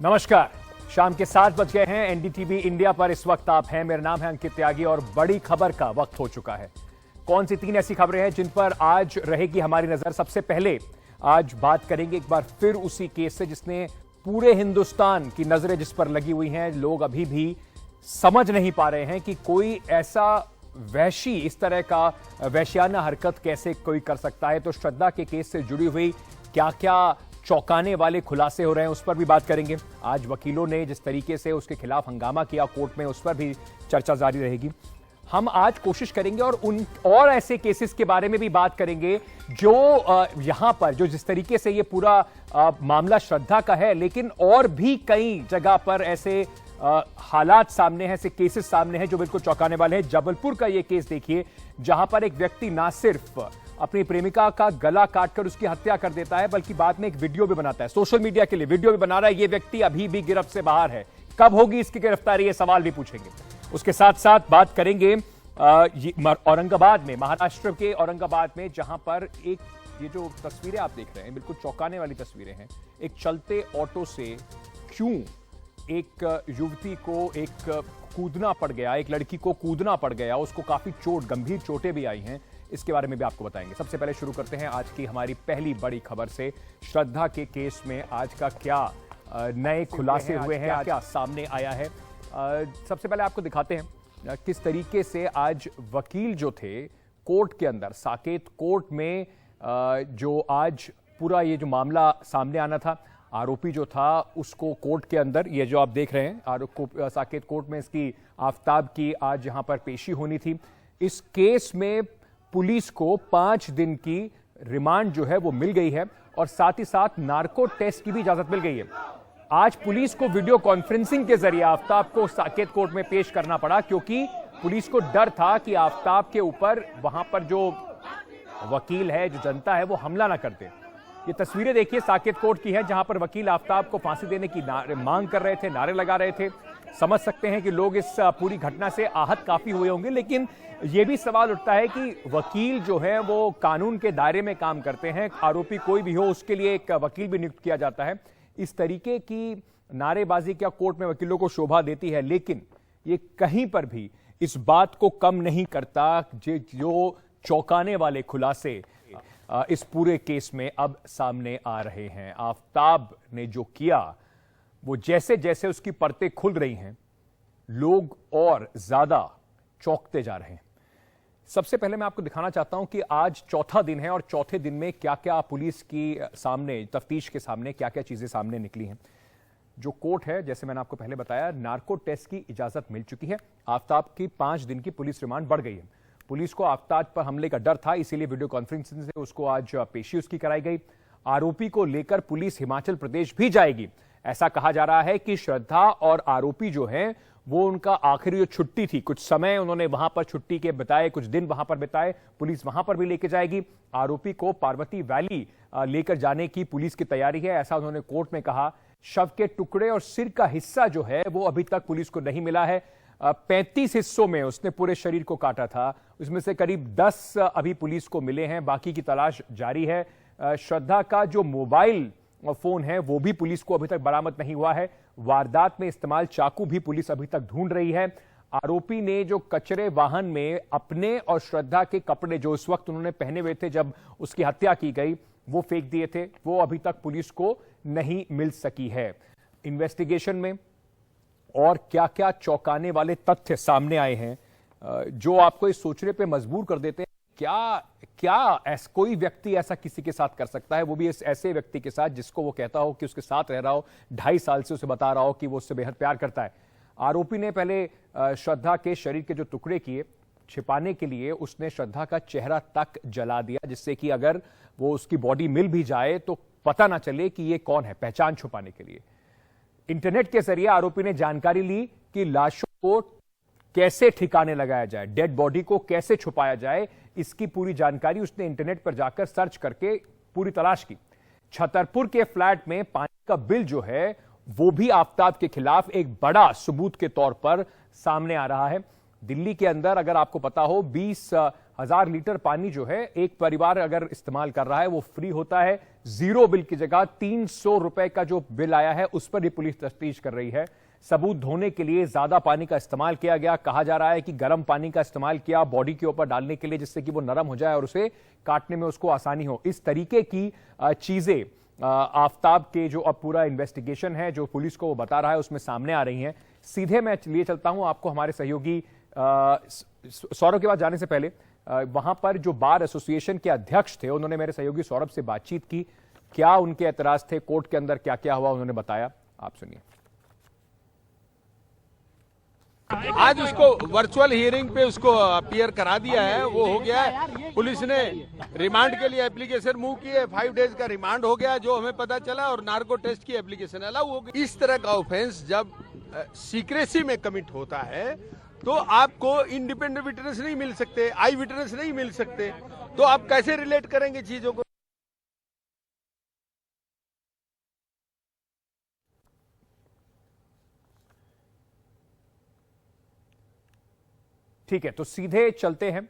नमस्कार, शाम के 7 बज गए हैं। एनडीटीवी इंडिया पर इस वक्त आप हैं। मेरा नाम है अंकित त्यागी और बड़ी खबर का वक्त हो चुका है। कौन सी 3 ऐसी खबरें हैं जिन पर आज रहेगी हमारी नजर? सबसे पहले आज बात करेंगे एक बार फिर उसी केस से जिसने पूरे हिंदुस्तान की नजरें जिस पर लगी हुई हैं। लोग अभी भी समझ नहीं पा रहे हैं कि कोई ऐसा वैशी, इस तरह का वैश्याना हरकत कैसे कोई कर सकता है। तो श्रद्धा के केस से जुड़ी हुई क्या क्या चौंकाने वाले खुलासे हो रहे हैं उस पर भी बात करेंगे। आज वकीलों ने जिस तरीके से उसके खिलाफ हंगामा किया कोर्ट में, उस पर भी चर्चा जारी रहेगी। हम आज कोशिश करेंगे और ऐसे केसेस के बारे में भी बात करेंगे जो यहां पर जो जिस तरीके से ये पूरा मामला श्रद्धा का है, लेकिन और भी कई जगह पर ऐसे हालात सामने हैं, ऐसे केसेस सामने हैं जो बिल्कुल चौंकाने वाले हैं। जबलपुर का ये केस देखिए, जहां पर एक व्यक्ति ना सिर्फ अपनी प्रेमिका का गला काटकर उसकी हत्या कर देता है, बल्कि बाद में एक वीडियो भी बनाता है, सोशल मीडिया के लिए वीडियो भी बना रहा है। ये व्यक्ति अभी भी गिरफ्त से बाहर है। कब होगी इसकी गिरफ्तारी, ये सवाल भी पूछेंगे। उसके साथ साथ बात करेंगे औरंगाबाद में, महाराष्ट्र के औरंगाबाद में, जहां पर एक ये जो तस्वीरें आप देख रहे हैं बिल्कुल चौंकाने वाली तस्वीरें हैं। एक चलते ऑटो से क्यों एक युवती को कूदना पड़ गया, एक लड़की को कूदना पड़ गया, उसको काफी गंभीर चोटें भी आई हैं, इसके बारे में भी आपको बताएंगे। सबसे पहले शुरू करते हैं आज की हमारी पहली बड़ी खबर से। श्रद्धा के केस में आज का क्या नए खुलासे हुए हैं, क्या सामने आया है। सबसे पहले आपको दिखाते हैं किस तरीके से आज वकील जो थे कोर्ट के अंदर, साकेत कोर्ट में, जो आज पूरा ये जो मामला सामने आना था, आरोपी जो था उसको कोर्ट के अंदर, ये जो आप देख रहे हैं साकेत कोर्ट में, इसकी आफ्ताब की आज यहां पर पेशी होनी थी। इस केस में पुलिस को 5 दिन की रिमांड जो है वो मिल गई है और साथ ही साथ नार्को टेस्ट की भी इजाजत मिल गई है। आज पुलिस को वीडियो कॉन्फ्रेंसिंग के जरिए आफ्ताब को साकेत कोर्ट में पेश करना पड़ा, क्योंकि पुलिस को डर था कि आफ्ताब के ऊपर वहां पर जो वकील है, जो जनता है, वो हमला ना करते। ये तस्वीरें देखिए साकेत कोर्ट की है, जहां पर वकील आफ्ताब को फांसी देने की मांग कर रहे थे, नारे लगा रहे थे। समझ सकते हैं कि लोग इस पूरी घटना से आहत काफी हुए होंगे, लेकिन यह भी सवाल उठता है कि वकील जो है वो कानून के दायरे में काम करते हैं। आरोपी कोई भी हो उसके लिए एक वकील भी नियुक्त किया जाता है। इस तरीके की नारेबाजी क्या कोर्ट में वकीलों को शोभा देती है, लेकिन ये कहीं पर भी इस बात को कम नहीं करता जो चौंकाने वाले खुलासे इस पूरे केस में अब सामने आ रहे हैं। आफ्ताब ने जो किया, वो जैसे जैसे उसकी परतें खुल रही हैं, लोग और ज्यादा चौंकते जा रहे हैं। सबसे पहले मैं आपको दिखाना चाहता हूं कि आज चौथा दिन है और चौथे दिन में क्या क्या पुलिस की सामने, तफ्तीश के सामने क्या क्या चीजें सामने निकली हैं। जो कोर्ट है, जैसे मैंने आपको पहले बताया, नार्को टेस्ट की इजाजत मिल चुकी है। आफ्ताब की 5 दिन की पुलिस रिमांड बढ़ गई है। पुलिस को आफ्ताब पर हमले का डर था, इसीलिए वीडियो कॉन्फ्रेंसिंग से उसको आज पेशी उसकी कराई गई। आरोपी को लेकर पुलिस हिमाचल प्रदेश भी जाएगी। ऐसा कहा जा रहा है कि श्रद्धा और आरोपी जो हैं, वो उनका आखिरी जो छुट्टी थी, कुछ समय उन्होंने वहां पर छुट्टी के बिताए, कुछ दिन वहां पर बिताए, पुलिस वहां पर भी लेके जाएगी। आरोपी को पार्वती वैली लेकर जाने की पुलिस की तैयारी है, ऐसा उन्होंने कोर्ट में कहा। शव के टुकड़े और सिर का हिस्सा जो है वो अभी तक पुलिस को नहीं मिला है। 35 हिस्सों में उसने पूरे शरीर को काटा था, उसमें से करीब 10 अभी पुलिस को मिले हैं, बाकी की तलाश जारी है। श्रद्धा का जो मोबाइल फोन है वो भी पुलिस को अभी तक बरामद नहीं हुआ है। वारदात में इस्तेमाल चाकू भी पुलिस अभी तक ढूंढ रही है। आरोपी ने जो कचरे वाहन में अपने और श्रद्धा के कपड़े जो उस वक्त उन्होंने पहने हुए थे जब उसकी हत्या की गई, वो फेंक दिए थे, वो अभी तक पुलिस को नहीं मिल सकी है। इन्वेस्टिगेशन में और क्या क्या चौंकाने वाले तथ्य सामने आए हैं जो आपको इस सोचने पे मजबूर कर देते हैं, क्या कोई व्यक्ति ऐसा किसी के साथ कर सकता है, वो भी इस ऐसे व्यक्ति के साथ जिसको वो कहता हो कि उसके साथ रह रहा हो, 2.5 साल से उसे बता रहा हो कि वो उससे बेहद प्यार करता है। आरोपी ने पहले श्रद्धा के शरीर के जो टुकड़े किए, छिपाने के लिए उसने श्रद्धा का चेहरा तक जला दिया, जिससे कि अगर वो उसकी बॉडी मिल भी जाए तो पता ना चले कि ये कौन है, पहचान छुपाने के लिए। इंटरनेट के जरिए आरोपी ने जानकारी ली कि लाशों को कैसे ठिकाने लगाया जाए, डेड बॉडी को कैसे छुपाया जाए, इसकी पूरी जानकारी उसने इंटरनेट पर जाकर सर्च करके पूरी तलाश की। छतरपुर के फ्लैट में पानी का बिल जो है वो भी आफ्ताब के खिलाफ एक बड़ा सबूत के तौर पर सामने आ रहा है। दिल्ली के अंदर अगर आपको पता हो 20,000 लीटर पानी जो है एक परिवार अगर इस्तेमाल कर रहा है वो फ्री होता है। 0 बिल की जगह 300 रुपए का जो बिल आया है उस पर भी पुलिस तफ्तीश कर रही है। सबूत धोने के लिए ज्यादा पानी का इस्तेमाल किया गया। कहा जा रहा है कि गर्म पानी का इस्तेमाल किया बॉडी के ऊपर डालने के लिए, जिससे कि वो नरम हो जाए और उसे काटने में उसको आसानी हो। इस तरीके की चीजें आफताब के जो अब पूरा इन्वेस्टिगेशन है जो पुलिस को वो बता रहा है उसमें सामने आ रही हैं। सीधे मैं लिए चलता हूं आपको हमारे सहयोगी सौरभ के पास जाने से पहले। वहां पर जो बार एसोसिएशन के अध्यक्ष थे उन्होंने मेरे सहयोगी सौरभ से बातचीत की। क्या उनके एतराज थे, कोर्ट के अंदर क्या क्या हुआ उन्होंने बताया, आप सुनिए। आज उसको वर्चुअल हियरिंग पे उसको अपीयर करा दिया है, वो हो गया है। पुलिस ने रिमांड के लिए एप्लीकेशन मूव की है, 5 डेज का रिमांड हो गया जो हमें पता चला, और नार्को टेस्ट की एप्लीकेशन अलाउ हो गई। इस तरह का ऑफेंस जब सीक्रेसी में कमिट होता है तो आपको इंडिपेंडेंट विटनेस नहीं मिल सकते, आई विटनेस नहीं मिल सकते, तो आप कैसे रिलेट करेंगे चीजों को। ठीक है, तो सीधे चलते हैं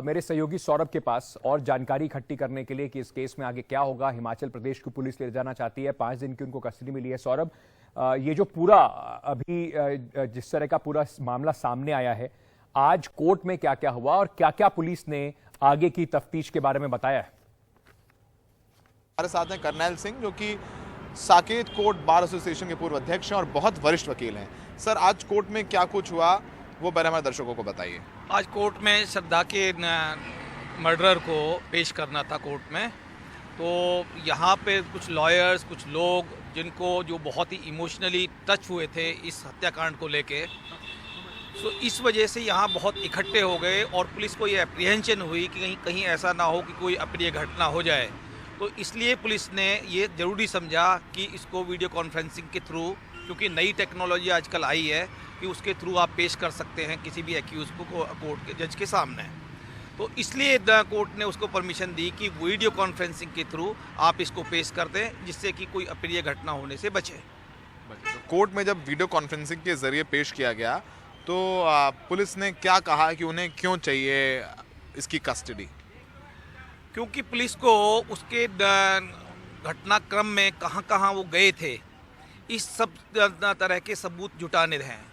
मेरे सहयोगी सौरभ के पास और जानकारी इकट्ठी करने के लिए कि इस केस में आगे क्या होगा। हिमाचल प्रदेश की पुलिस ले जाना चाहती है, 5 दिन की उनको कस्टडी मिली है। सौरभ, ये जो पूरा अभी जिस तरह का पूरा मामला सामने आया है, आज कोर्ट में क्या क्या हुआ और क्या क्या पुलिस ने आगे की तफ्तीश के बारे में बताया है? हमारे साथ हैं करनैल सिंह जो कि साकेत कोर्ट बार एसोसिएशन के पूर्व अध्यक्ष हैं और बहुत वरिष्ठ वकील हैं। सर, आज कोर्ट में क्या कुछ हुआ वो बारे हमारे दर्शकों को बताइए। आज कोर्ट में श्रद्धा के मर्डरर को पेश करना था कोर्ट में, तो यहाँ पे कुछ लॉयर्स, कुछ लोग जिनको जो बहुत ही इमोशनली टच हुए थे इस हत्याकांड को लेके, सो इस वजह से यहाँ बहुत इकट्ठे हो गए और पुलिस को ये एप्रीहेंशन हुई कि कहीं कहीं ऐसा ना हो कि कोई अप्रिय घटना हो जाए। तो इसलिए पुलिस ने ये ज़रूरी समझा कि इसको वीडियो कॉन्फ्रेंसिंग के थ्रू, क्योंकि नई टेक्नोलॉजी आजकल आई है कि उसके थ्रू आप पेश कर सकते हैं किसी भी एक्यूज को कोर्ट के जज के सामने, तो इसलिए कोर्ट ने उसको परमिशन दी कि वीडियो कॉन्फ्रेंसिंग के थ्रू आप इसको पेश कर दें, जिससे कि कोई अप्रिय घटना होने से बचे। तो कोर्ट में जब वीडियो कॉन्फ्रेंसिंग के जरिए पेश किया गया तो पुलिस ने क्या कहा कि उन्हें क्यों चाहिए इसकी कस्टडी? क्योंकि पुलिस को उसके घटनाक्रम में कहाँ कहाँ वो गए थे इस सब तरह के सबूत जुटाने हैं।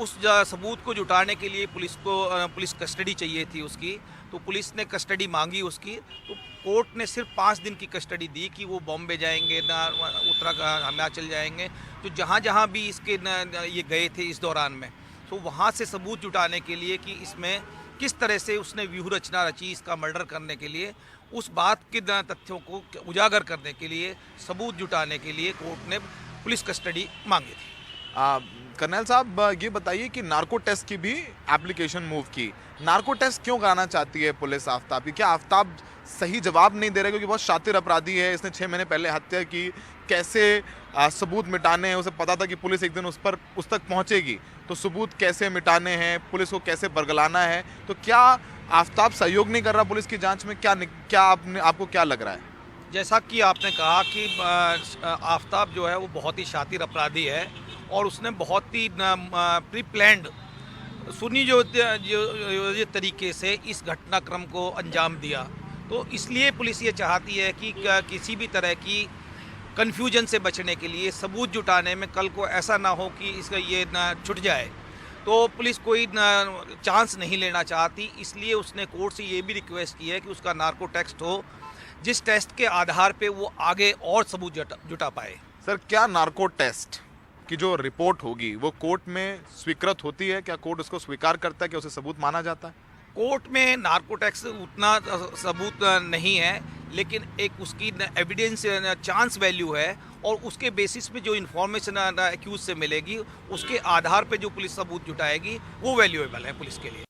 उस सबूत को जुटाने के लिए पुलिस को पुलिस कस्टडी चाहिए थी उसकी, तो पुलिस ने कस्टडी मांगी उसकी। तो कोर्ट ने सिर्फ 5 दिन की कस्टडी दी कि वो बॉम्बे जाएंगे, उत्तराखंड, हिमाचल जाएंगे, तो जहाँ जहाँ भी इसके ये गए थे इस दौरान में, तो वहाँ से सबूत जुटाने के लिए कि इसमें किस तरह से उसने व्यूह रचना रची इसका मर्डर करने के लिए, उस बात के तथ्यों को उजागर करने के लिए, सबूत जुटाने के लिए कोर्ट ने पुलिस कस्टडी मांगी थी। कर्नल साहब, ये बताइए कि नार्को टेस्ट की भी एप्लीकेशन मूव की। नार्को टेस्ट क्यों कराना चाहती है पुलिस आफ्ताब की? क्या आफ्ताब सही जवाब नहीं दे रहा क्योंकि बहुत शातिर अपराधी है, इसने 6 महीने पहले हत्या की, कैसे सबूत मिटाने हैं, उसे पता था कि पुलिस एक दिन उस तक पहुंचेगी, तो सबूत कैसे मिटाने हैं, पुलिस को कैसे बरगलाना है, तो क्या आफ्ताब सहयोग नहीं कर रहा पुलिस की जांच में? क्या आपको क्या लग रहा है? जैसा कि आपने कहा कि आफ्ताब जो है वो बहुत ही शातिर अपराधी है और उसने बहुत ही प्री प्लान्ड सुनियोजित तरीके से इस घटनाक्रम को अंजाम दिया। तो इसलिए पुलिस ये चाहती है कि किसी भी तरह की कन्फ्यूजन से बचने के लिए सबूत जुटाने में कल को ऐसा ना हो कि इसका ये ना छूट जाए, तो पुलिस कोई चांस नहीं लेना चाहती। इसलिए उसने कोर्ट से ये भी रिक्वेस्ट की है कि उसका नार्को टेस्ट हो, जिस टेस्ट के आधार पे वो आगे और सबूत जुटा पाए। सर, क्या नार्को टेस्ट की जो रिपोर्ट होगी वो कोर्ट में स्वीकृत होती है? क्या कोर्ट उसको स्वीकार करता है कि उसे सबूत माना जाता है? कोर्ट में नार्को टेस्ट उतना सबूत नहीं है, लेकिन एक उसकी एविडेंस चांस वैल्यू है और उसके बेसिस पे जो इन्फॉर्मेशन एक्यूज से मिलेगी उसके आधार पे जो पुलिस सबूत जुटाएगी वो वैल्यूएबल है पुलिस के लिए।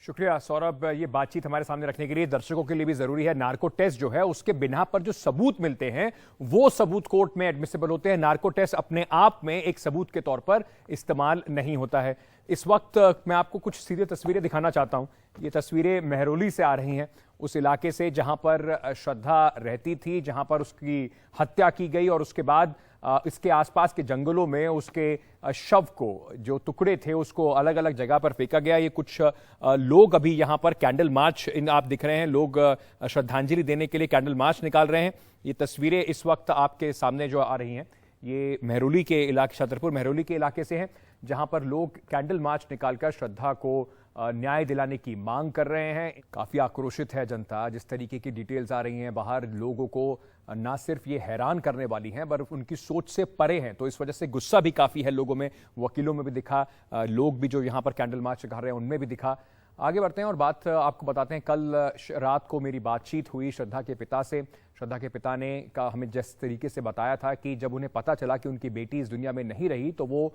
शुक्रिया सौरभ, ये बातचीत हमारे सामने रखने के लिए। दर्शकों के लिए भी जरूरी है, नार्को टेस्ट जो है उसके बिना पर जो सबूत मिलते हैं वो सबूत कोर्ट में एडमिसिबल होते हैं। नार्को टेस्ट अपने आप में एक सबूत के तौर पर इस्तेमाल नहीं होता है। इस वक्त मैं आपको कुछ सीधे तस्वीरें दिखाना चाहता हूं। ये तस्वीरें मेहरौली से आ रही हैं, उस इलाके से जहां पर श्रद्धा रहती थी, जहां पर उसकी हत्या की गई और उसके बाद इसके आसपास के जंगलों में उसके शव को, जो टुकड़े थे, उसको अलग अलग जगह पर फेंका गया। ये कुछ लोग अभी यहाँ पर कैंडल मार्च, आप दिख रहे हैं, लोग श्रद्धांजलि देने के लिए कैंडल मार्च निकाल रहे हैं। ये तस्वीरें इस वक्त आपके सामने जो आ रही हैं, ये मेहरौली के इलाके, छतरपुर मेहरौली के इलाके से हैं, जहां पर लोग कैंडल मार्च निकालकर श्रद्धा को न्याय दिलाने की मांग कर रहे हैं। काफी आक्रोशित है जनता। जिस तरीके की डिटेल्स आ रही हैं बाहर, लोगों को ना सिर्फ ये हैरान करने वाली हैं, पर उनकी सोच से परे हैं, तो इस वजह से गुस्सा भी काफी है लोगों में, वकीलों में भी दिखा, लोग भी जो यहाँ पर कैंडल मार्च कर रहे हैं उनमें भी दिखा। आगे बढ़ते हैं और बात आपको बताते हैं। कल रात को मेरी बातचीत हुई श्रद्धा के पिता से। श्रद्धा के पिता ने हमें जिस तरीके से बताया था कि जब उन्हें पता चला कि उनकी बेटी इस दुनिया में नहीं रही, तो वो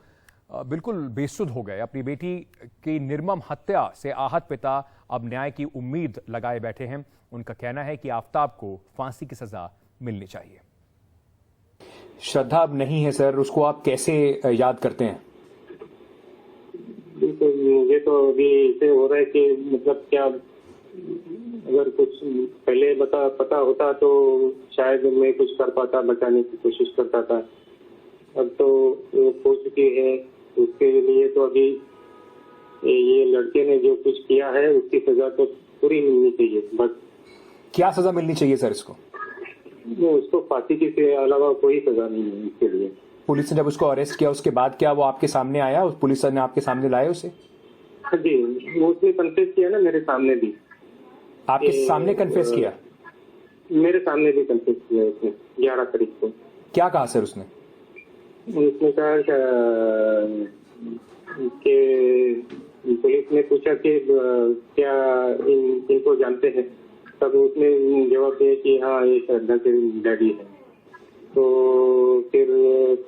बिल्कुल बेसुध हो गए। अपनी बेटी की निर्मम हत्या से आहत पिता अब न्याय की उम्मीद लगाए बैठे हैं। उनका कहना है कि आफताब को फांसी की सजा मिलनी चाहिए। श्रद्धा अब नहीं है सर, उसको आप कैसे याद करते हैं? तो मुझे तो अभी ऐसे हो रहा है कि मतलब क्या, अगर कुछ पहले पता होता तो शायद मैं कुछ कर पाता, बचाने की कोशिश करता था। अब तो वो हो चुकी है, उसके लिए तो अभी ये लड़के ने जो कुछ किया है उसकी सजा तो पूरी मिलनी चाहिए। बस क्या सजा मिलनी चाहिए सर इसको? उसको फांसी के अलावा कोई सजा नहीं है इसके लिए। पुलिस ने जब उसको अरेस्ट किया उसके बाद क्या वो आपके सामने आया? पुलिस ने आपके सामने लाया उसे? जी, वो उसने कन्फेस किया ना मेरे सामने भी। आपके सामने कन्फेस किया? मेरे सामने भी कन्फेस किया उसने 11 तारीख को। क्या कहा सर उसने? उसने कहा कि पुलिस ने पूछा कि क्या इनको जानते हैं, तब उसने जवाब दिया कि हाँ ये श्रद्धा के डैडी है। तो फिर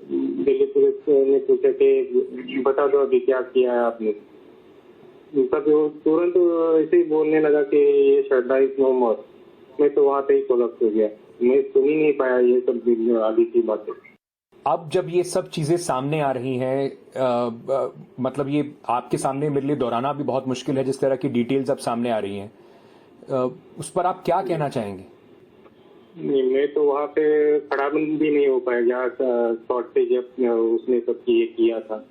दिल्ली पुलिस ने पूछा कि बता दो अभी क्या किया है आपने। तब वो तुरंत ऐसे ही बोलने लगा कि ये श्रद्धा इज नो मोर। मैं तो वहाँ पे ही कोलैप्स हो गया, मैं सुन ही नहीं पाया ये सब आगे की बातें। अब जब ये सब चीजें सामने आ रही हैं, मतलब ये आपके सामने मेरे लिए दोहराना भी बहुत मुश्किल है, जिस तरह की डिटेल्स अब सामने आ रही हैं, उस पर आप क्या कहना चाहेंगे? नहीं, मैं तो वहाँ पे खड़ा भी नहीं हो पाया जहाँ शॉर्ट पे जब उसने सब ये किया था।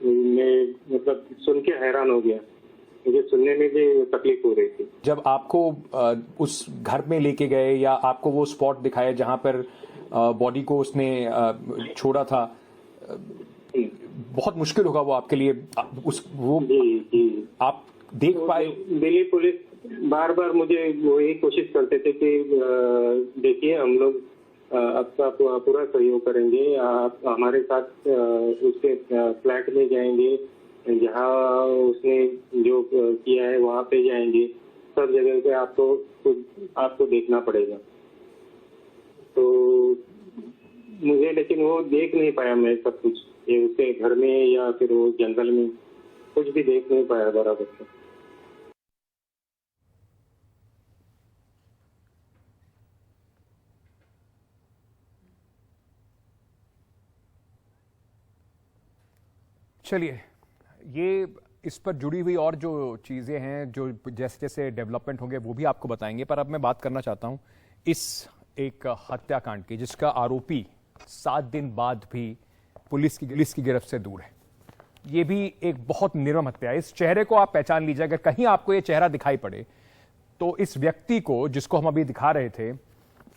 मैं मतलब सुन के हैरान हो गया, मुझे सुनने में भी तकलीफ हो रही थी। जब आपको उस घर में लेके गए या आपको वो स्पॉट दिखाया जहाँ पर बॉडी को उसने छोड़ा था, बहुत मुश्किल होगा वो आपके लिए, जी। आप देख पाए? दिल्ली पुलिस बार बार मुझे वही कोशिश करते थे कि देखिए हम लोग आपका पूरा सहयोग करेंगे, आप हमारे साथ उसके फ्लैट में जाएंगे, जहाँ उसने जो किया है वहाँ पे जाएंगे, सब जगह पे आपको देखना पड़ेगा। तो मुझे लेकिन वो देख नहीं पाया मैं सब कुछ, ये उसके घर में या फिर वो जंगल में कुछ भी देख नहीं पाया बराबर से। चलिए, ये इस पर जुड़ी हुई और जो चीज़ें हैं, जो जैसे जैसे डेवलपमेंट होंगे वो भी आपको बताएंगे, पर अब मैं बात करना चाहता हूं इस एक हत्याकांड की, जिसका आरोपी 7 दिन बाद भी पुलिस की गिरफ्त से दूर है। ये भी एक बहुत निर्मम हत्या है। इस चेहरे को आप पहचान लीजिए, अगर कहीं आपको ये चेहरा दिखाई पड़े तो इस व्यक्ति को, जिसको हम अभी दिखा रहे थे,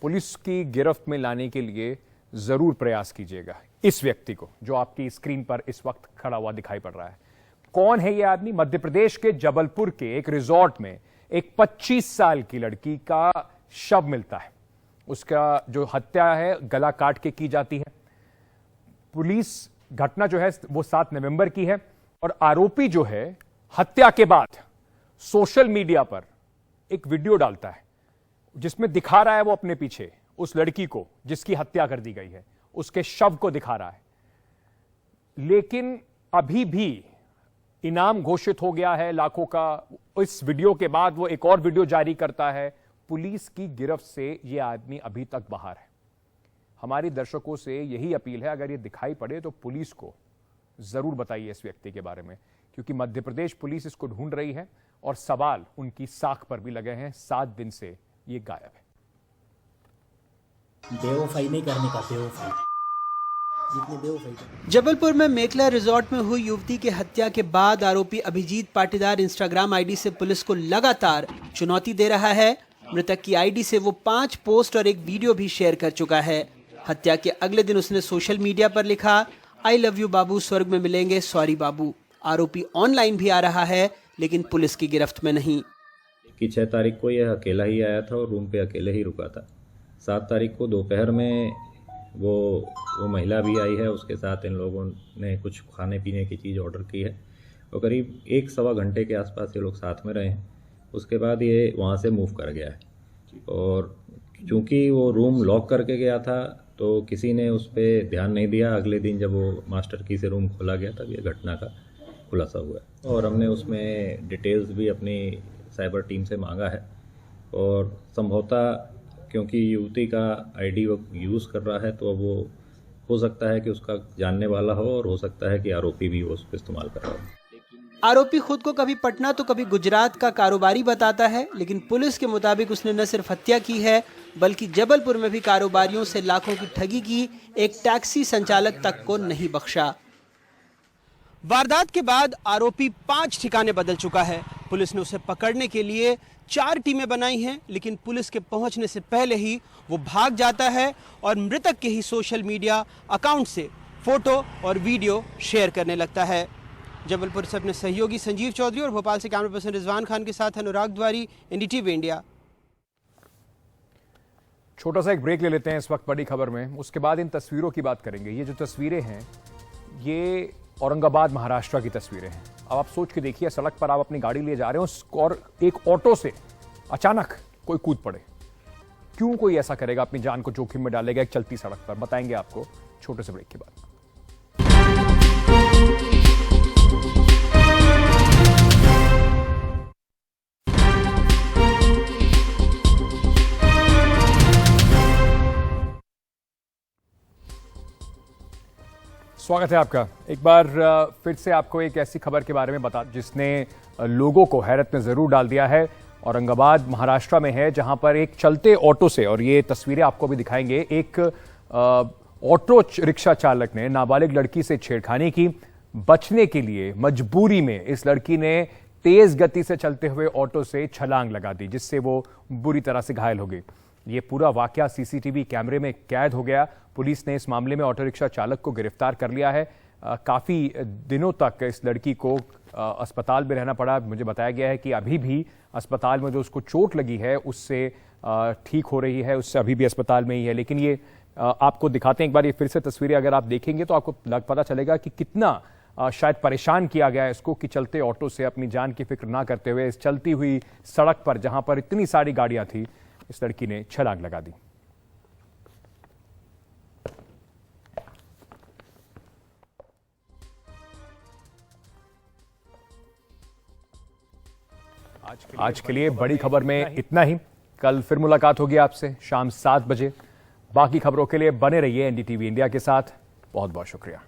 पुलिस की गिरफ्त में लाने के लिए जरूर प्रयास कीजिएगा। इस व्यक्ति को जो आपकी स्क्रीन पर इस वक्त खड़ा हुआ दिखाई पड़ रहा है, कौन है ये आदमी? मध्य प्रदेश के जबलपुर के एक रिजॉर्ट में एक 25 साल की लड़की का शव मिलता है। उसका जो हत्या है गला काट के की जाती है। पुलिस घटना जो है वो 7 नवंबर की है, और आरोपी जो है हत्या के बाद सोशल मीडिया पर एक वीडियो डालता है जिसमें दिखा रहा है वो अपने पीछे उस लड़की को जिसकी हत्या कर दी गई है, उसके शव को दिखा रहा है। लेकिन अभी भी इनाम घोषित हो गया है लाखों का। इस वीडियो के बाद वो एक और वीडियो जारी करता है। पुलिस की गिरफ्त से ये आदमी अभी तक बाहर है। हमारी दर्शकों से यही अपील है, अगर ये दिखाई पड़े तो पुलिस को जरूर बताइए इस व्यक्ति के बारे में, क्योंकि मध्य प्रदेश पुलिस इसको ढूंढ रही है और सवाल उनकी साख पर भी लगे हैं। 7 दिन से ये गायब है। बेवफाई नहीं करने का, बेवफाई। जबलपुर में मेखला रिजॉर्ट में हुई युवती की हत्या के बाद आरोपी अभिजीत पाटीदार इंस्टाग्राम आईडी से पुलिस को लगातार चुनौती दे रहा है। मृतक की आईडी से वो 5 पोस्ट और एक वीडियो भी शेयर कर चुका है। हत्या के अगले दिन उसने सोशल मीडिया पर लिखा, आई लव यू बाबू, स्वर्ग में मिलेंगे, सॉरी बाबू। आरोपी ऑनलाइन भी आ रहा है लेकिन पुलिस की गिरफ्त में नहीं। कि 6 तारीख को यह अकेला ही आया था और रूम पे अकेले ही रुका था। 7 तारीख को दोपहर में वो महिला भी आई है, उसके साथ इन लोगों ने कुछ खाने पीने की चीज़ ऑर्डर की है और करीब 1-1.25 घंटे के आसपास ये लोग साथ में रहे हैं। उसके बाद ये वहाँ से मूव कर गया है और चूँकि वो रूम लॉक करके गया था तो किसी ने उस पर ध्यान नहीं दिया। अगले दिन जब वो मास्टर की से रूम खोला गया तब ये घटना का खुलासा हुआ है और हमने उसमें डिटेल्स भी अपनी साइबर टीम से मांगा है और संभवतः क्योंकि युवती का आईडी वो यूज़ कर रहा है तो वो हो सकता है कि उसका जानने वाला हो और हो सकता है कि आरोपी भी वो उसको इस्तेमाल कर रहा हो। आरोपी खुद को कभी पटना तो कभी गुजरात का कारोबारी बताता है, लेकिन पुलिस के मुताबिक उसने न सिर्फ हत्या की है बल्कि जबलपुर में भी कारोबारियों से लाखों की ठगी की। एक टैक्सी संचालक तक को नहीं बख्शा। वारदात के बाद आरोपी 5 ठिकाने बदल चुका है। पुलिस ने उसे पकड़ने के लिए 4 टीमें बनाई हैं, लेकिन पुलिस के पहुंचने से पहले ही वो भाग जाता है और मृतक के ही सोशल मीडिया अकाउंट से फोटो और वीडियो शेयर करने लगता है। जबलपुर से अपने सहयोगी संजीव चौधरी और भोपाल से कैमरा पर्सन रिजवान खान के साथ अनुराग द्वारी, एनडीटीवी इंडिया। छोटा सा एक ब्रेक ले लेते हैं इस वक्त बड़ी खबर में, उसके बाद इन तस्वीरों की बात करेंगे। ये जो तस्वीरें हैं ये औरंगाबाद महाराष्ट्र की तस्वीरें हैं। अब आप सोच के देखिए, सड़क पर आप अपनी गाड़ी लिए जा रहे हो और एक ऑटो से अचानक कोई कूद पड़े। क्यों कोई ऐसा करेगा, अपनी जान को जोखिम में डालेगा एक चलती सड़क पर? बताएंगे आपको छोटे से ब्रेक के बाद। स्वागत है आपका। एक बार फिर से आपको एक ऐसी खबर के बारे में बता जिसने लोगों को हैरत में जरूर डाल दिया है। औरंगाबाद महाराष्ट्र में है, जहां पर एक चलते ऑटो से, और ये तस्वीरें आपको भी दिखाएंगे, एक ऑटो रिक्शा चालक ने नाबालिग लड़की से छेड़खानी की। बचने के लिए मजबूरी में इस लड़की ने तेज गति से चलते हुए ऑटो से छलांग लगा दी, जिससे वो बुरी तरह से घायल हो गई। ये पूरा वाकया सीसीटीवी कैमरे में कैद हो गया। पुलिस ने इस मामले में ऑटो रिक्शा चालक को गिरफ्तार कर लिया है। काफी दिनों तक इस लड़की को अस्पताल में रहना पड़ा। मुझे बताया गया है कि अभी भी अस्पताल में जो उसको चोट लगी है उससे ठीक हो रही है, उससे अभी भी अस्पताल में ही है। लेकिन ये आपको दिखाते हैं एक बार, ये फिर से तस्वीरें अगर आप देखेंगे तो आपको पता चलेगा कि कितना शायद परेशान किया गया है इसको कि चलते ऑटो से अपनी जान की फिक्र ना करते हुए इस चलती हुई सड़क पर, जहां पर इतनी सारी गाड़ियां थी, इस लड़की ने छलांग लगा दी। आज के लिए बड़ी खबर में इतना ही। कल फिर मुलाकात होगी आपसे शाम 7 बजे। बाकी खबरों के लिए बने रहिए एनडीटीवी इंडिया के साथ। बहुत बहुत शुक्रिया।